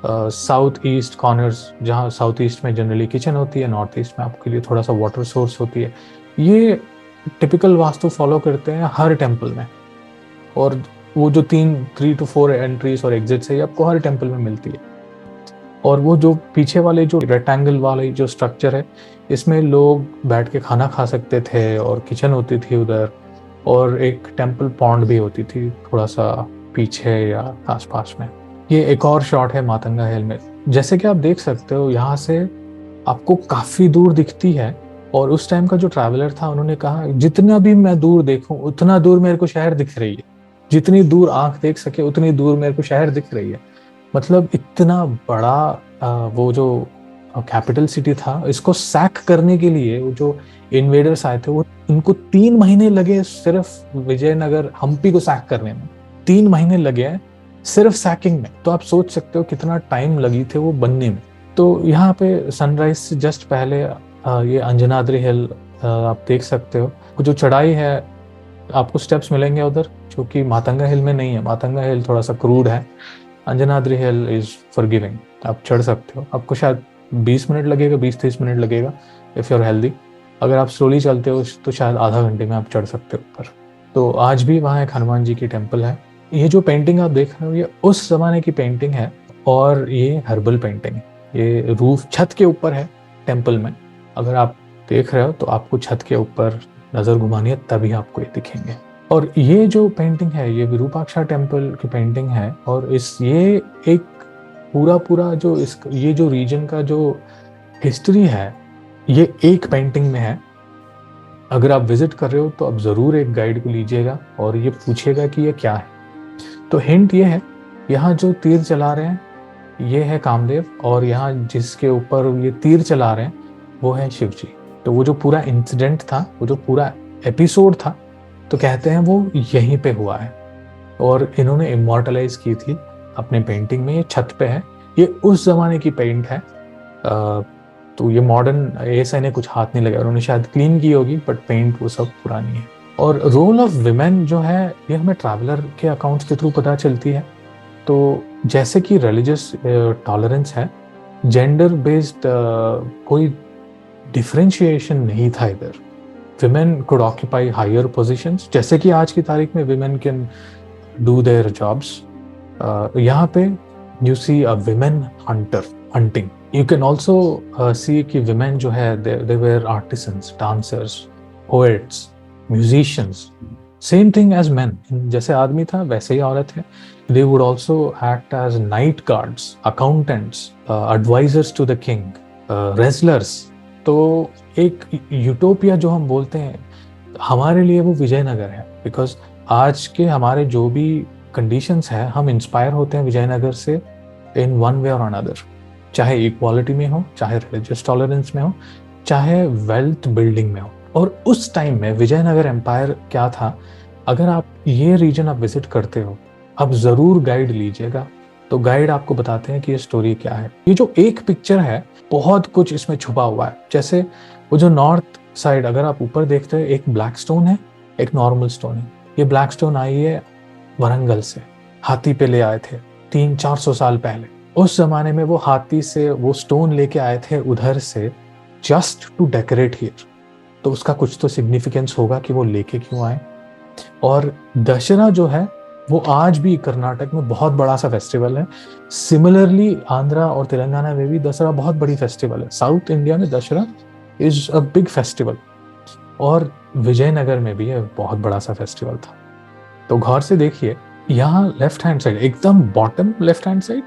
साउथ ईस्ट कॉर्नर्स, जहाँ साउथ ईस्ट में जनरली किचन होती है, नॉर्थ ईस्ट में आपके लिए थोड़ा सा वाटर सोर्स होती है, ये टिपिकल वास्तु फॉलो करते हैं हर टेम्पल में। और वो जो 3 to 4 एंट्रीज और एग्जिट्स है, आपको हर टेम्पल में मिलती है। और वो जो पीछे वाले जो रेक्टेंगल वाले जो स्ट्रक्चर है, इसमें लोग बैठ के खाना खा सकते थे और किचन होती थी उधर, और एक टेम्पल पॉन्ड भी होती थी थोड़ा सा पीछे या आसपास में। ये एक और शॉट है मातंगा हिल में, जैसे कि आप देख सकते हो यहाँ से आपको काफी दूर दिखती है। और उस टाइम का जो ट्रैवलर था उन्होंने कहा जितना भी मैं दूर देखूं उतना दूर मेरे को शहर दिख रही है, जितनी दूर आंख देख सके उतनी दूर मेरे को शहर दिख रही है। मतलब इतना बड़ा वो जो कैपिटल सिटी था, इसको सैक करने के लिए वो जो इन्वेडर्स आए थे, वो उनको 3 महीने लगे सिर्फ विजयनगर हम्पी को सैक करने में। 3 महीने लगे हैं सिर्फ सैकिंग में, तो आप सोच सकते हो कितना टाइम लगी थे वो बनने में। तो यहाँ पे सनराइज से जस्ट पहले ये अंजनाद्री हिल आप देख सकते हो, जो चढ़ाई है आपको स्टेप्स मिलेंगे उधर, जो कि मातंगा हिल में नहीं है। मातंगा हिल थोड़ा सा क्रूड है, अंजनाद्री हिल इज फॉरगिविंग, आप चढ़ सकते हो। आपको शायद 20 मिनट लगेगा, 20-30 मिनट लगेगा इफ़ यू आर हेल्दी। अगर आप स्लोली चलते हो तो शायद आधा घंटे में आप चढ़ सकते हो ऊपर। तो आज भी वहाँ एक हनुमान जी की टेम्पल है। ये जो पेंटिंग आप देख रहे हो ये उस जमाने की पेंटिंग है, और ये हर्बल पेंटिंग है। ये रूफ छत के ऊपर है टेम्पल में, अगर आप देख रहे हो तो आपको छत के ऊपर नजर घुमानी है तभी आपको ये दिखेंगे। और ये जो पेंटिंग है ये विरूपाक्षा टेम्पल की पेंटिंग है, और ये एक पूरा जो ये जो रीजन का जो हिस्ट्री है ये एक पेंटिंग में है। अगर आप विजिट कर रहे हो तो आप जरूर एक गाइड को लीजिएगा और ये पूछिएगा कि ये क्या है। तो हिंट ये है, यहाँ जो तीर चला रहे हैं ये है कामदेव, और यहाँ जिसके ऊपर ये तीर चला रहे हैं वो है शिव जी। तो वो जो पूरा इंसिडेंट था, वो जो पूरा एपिसोड था, तो कहते हैं वो यहीं पे हुआ है, और इन्होंने इमोर्टलाइज की थी अपने पेंटिंग में। ये छत पे है, ये उस जमाने की पेंट है। तो ये मॉडर्न ऐसा ने कुछ हाथ नहीं लगाया, उन्होंने शायद क्लीन की होगी, बट पेंट वो सब पुरानी है। और रोल ऑफ विमेन जो है ये हमें ट्रैवलर के अकाउंट्स के थ्रू पता चलती है। तो जैसे कि रिलीजियस टॉलरेंस है, जेंडर बेस्ड कोई डिफरेंशिएशन नहीं था इधर। Women could occupy higher positions, जैसे कि आज की तारीख में women can do their jobs. यहाँ पे you see a women hunter hunting. You can also see कि विमेन जो है they were artisans, dancers, poets, musicians, same thing as man. जैसे आदमी था वैसे ही औरत है। They would also act as night guards, accountants, advisors to the king, wrestlers. तो एक यूटोपिया जो हम बोलते हैं हमारे लिए वो विजयनगर है, बिकॉज आज के हमारे जो भी कंडीशंस है हम इंस्पायर होते हैं विजयनगर से इन वन वे और अनदर, चाहे इक्वालिटी में हो, चाहे रिलीजियस टॉलरेंस में हो, चाहे वेल्थ बिल्डिंग में हो। और उस टाइम में विजयनगर एम्पायर क्या था, अगर आप ये रीजन आप विजिट करते हो आप जरूर गाइड लीजिएगा। तो गाइड आपको बताते हैं कि ये स्टोरी क्या है। ये जो एक पिक्चर है बहुत कुछ इसमें छुपा हुआ है। जैसे वो जो नॉर्थ साइड अगर आप ऊपर देखते हो, एक ब्लैक स्टोन है, एक नॉर्मल स्टोन है। ये ब्लैक स्टोन आई है वरंगल से, हाथी पे ले आए थे 300-400 साल पहले। उस जमाने में वो हाथी से वो स्टोन लेके आए थे उधर से, जस्ट टू डेकोरेट हियर। तो उसका कुछ तो सिग्निफिकेंस होगा कि वो लेके क्यों आए। और दशहरा जो है वो आज भी कर्नाटक में बहुत बड़ा सा फेस्टिवल है। सिमिलरली आंध्रा और तेलंगाना में भी दशहरा बहुत बड़ी फेस्टिवल है। साउथ इंडिया में Dussehra is a big festival, और विजयनगर में भी बहुत बड़ा सा फेस्टिवल था। तो गौर से देखिए, यहाँ लेफ्ट हैंड साइड, एकदम बॉटम लेफ्ट हैंड साइड,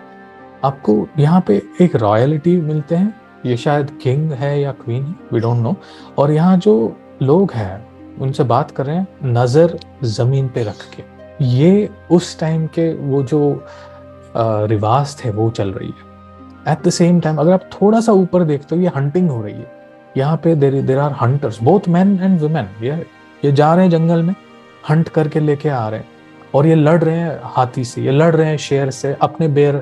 आपको यहाँ पे एक रॉयलिटी मिलते हैं। ये शायद किंग है या क्वीन है, वी डोंट नो। और यहाँ जो लोग हैं उनसे बात कर रहे हैं नजर जमीन पे रख के। ये उस टाइम के वो जो रिवाज थे वो चल रही है। एट द सेम टाइम अगर आप थोड़ा सा ऊपर देखते हो, ये हंटिंग हो रही है यहाँ पे। There are hunters, both man and women. ये जा रहे हैं जंगल में, हंट करके लेके आ रहे हैं, और ये लड़ रहे हैं हाथी से, ये लड़ रहे हैं शेर से अपने बेयर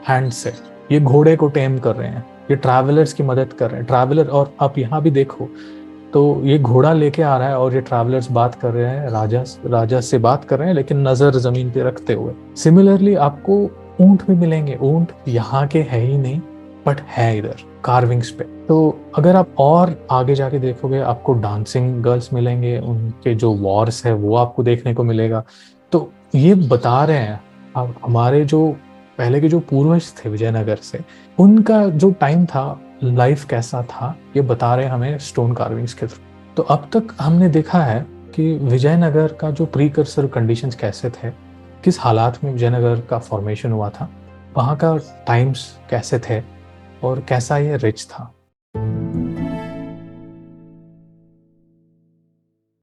हैंड से, ये घोड़े को टेम कर रहे हैं, ये ट्रैवलर्स की मदद कर रहे हैं। ट्रैवलर, और आप यहाँ भी देखो तो ये घोड़ा लेके आ रहा है और ये ट्रैवलर्स बात कर रहे हैं, राजा राजा से बात कर रहे हैं, लेकिन नजर जमीन पे रखते हुए। सिमिलरली आपको ऊंट भी मिलेंगे। ऊंट यहाँ के है ही नहीं, बट है इधर कार्विंग्स पे। तो अगर आप और आगे जाके देखोगे, आपको डांसिंग गर्ल्स मिलेंगे, उनके जो वॉर्स है वो आपको देखने को मिलेगा। तो ये बता रहे हैं अब हमारे जो पहले के जो पूर्वज थे विजयनगर से, उनका जो टाइम था, लाइफ कैसा था, ये बता रहे हैं हमें स्टोन कार्विंग्स के थ्रू। तो अब तक हमने देखा है कि विजयनगर का जो प्रीकर्सर कंडीशंस कैसे थे, किस हालात में विजयनगर का फॉर्मेशन हुआ था, वहाँ का टाइम्स कैसे थे, और कैसा ये रिच था।